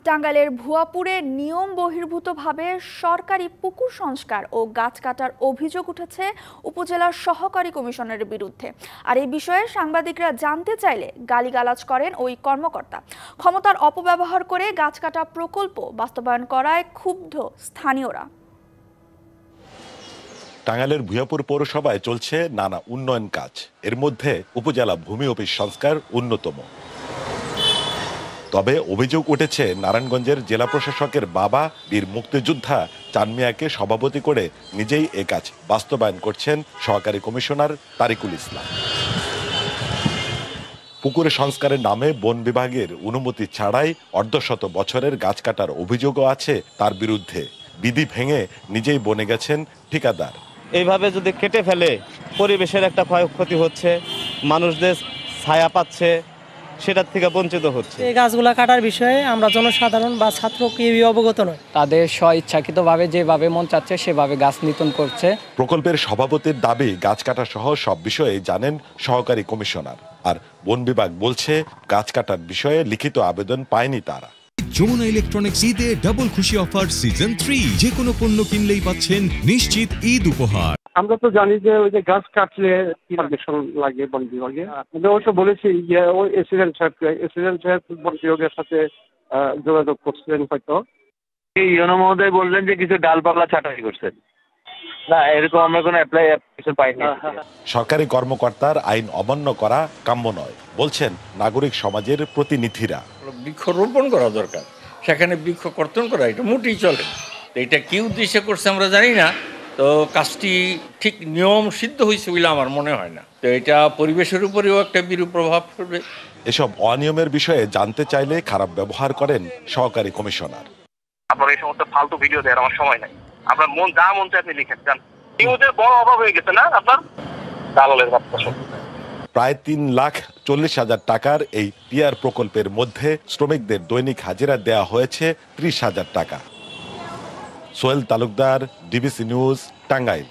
টাঙ্গাইলের ভুয়াপুরে নিয়ম বহির্ভূতভাবে সরকারি পুকুর সংস্কার ও গাছ কাটার অভিযোগ উঠেছে উপজেলার সহকারী কমিশনারের বিরুদ্ধে। আর এই বিষয়ে সাংবাদিকরা জানতে চাইলে গালিগালাজ করেন ওই কর্মকর্তা। ক্ষমতার অপব্যবহার করে গাছ কাটা প্রকল্প বাস্তবায়ন করায় ক্ষুব্ধ স্থানীয়রা। টাঙ্গাইলের ভুয়াপুর পৌরসভায় চলছে নানা উন্নয়ন কাজ, এর মধ্যে উপজেলা ভূমি অফিস সংস্কার অন্যতম। তবে অভিযোগ উঠেছে নারায়ণগঞ্জের জেলা প্রশাসকের বাবা বীর মুক্তিযোদ্ধা চান মিয়াকে সভাপতি করে নিজেই এ কাজ বাস্তবায়ন করছেন সহকারী কমিশনার তারিকুল ইসলাম। পুকুরে সংস্কারের নামে বন বিভাগের অনুমতি ছাড়াই অর্ধশত বছরের গাছ কাটার অভিযোগও আছে তার বিরুদ্ধে। বিধি ভেঙে নিজেই বনে গেছেন ঠিকাদার। এইভাবে যদি কেটে ফেলে পরিবেশের একটা ক্ষয়ক্ষতি হচ্ছে, মানুষদের ছায়া পাচ্ছে, সেটার থেকে বঞ্চিত হচ্ছে। এই গাছগুলা কাটার বিষয়ে আমরা জনসাধারণ বা ছাত্র কেউই অবগত নয়। তাদের স্বইচ্ছাকৃতভাবে যেভাবে মন চাচ্ছে সেভাবে গাছ নিধন করছে। প্রকল্পের সভাপতির দাবি গাছ কাটা সহ সব বিষয়ে জানেন সহকারী কমিশনার। আর বন বিভাগ বলছে গাছ কাটার বিষয়ে লিখিত আবেদন পায়নি তারা। যমুনা ইলেকট্রনিক্স ঈদে ডাবল খুশি অফার সিজন 3, যে কোনো পণ্য কিনলেই পাচ্ছেন নিশ্চিত ঈদ উপহার। আমরা তো জানি যে ওই যে গাছ কাটলে পারমিশন লাগে বন বিভাগে। আমি অবশ্য বলেছি যে ওই এসিডেন্ট সাহেব বন বিভাগের সাথে যোগাযোগ করছিলেন হয়তো। এই ইউনো মহোদয় বললেন যে কিছু ডালপালা ছাঁটাই করছেন। না, এরকম আমরা কোনো অ্যাপ্লিকেশন পাইনি। সরকারি কর্মকর্তার আইন অমান্য করা কাম্য নয় বলছেন নাগরিক সমাজের প্রতিনিধিরা। বৃক্ষরোপণ করা দরকার, সেখানে বৃক্ষ কর্তন করা এটা মোটেই চলে। এটা কি উদ্দেশ্যে করছে আমরা জানি না, তো কাজটি ঠিক নিয়ম সিদ্ধ হয়েছে বলে আমার মনে হয় না। তো এটা পরিবেশের উপরেও একটা বিরূপ প্রভাব পড়বে। এসব অনিয়মের বিষয়ে জানতে চাইলে খারাপ ব্যবহার করেন সহকারী কমিশনার। আপনার এই সমস্ত ফালতু ভিডিও দেওয়ার আমার সময় নাই। আপনার মন যা মন চায় আপনি লিখেন যান। নিউজের বড় অভাব হয়ে গেছে না আপনার দালালের বাচ্চা সব। প্রায় 3,40,000 টাকার এই টিআর প্রকল্পের মধ্যে শ্রমিকদের দৈনিক হাজিরা দেওয়া হয়েছে 30,000 টাকা। Sohel Talukdar, DBC news, Tangail.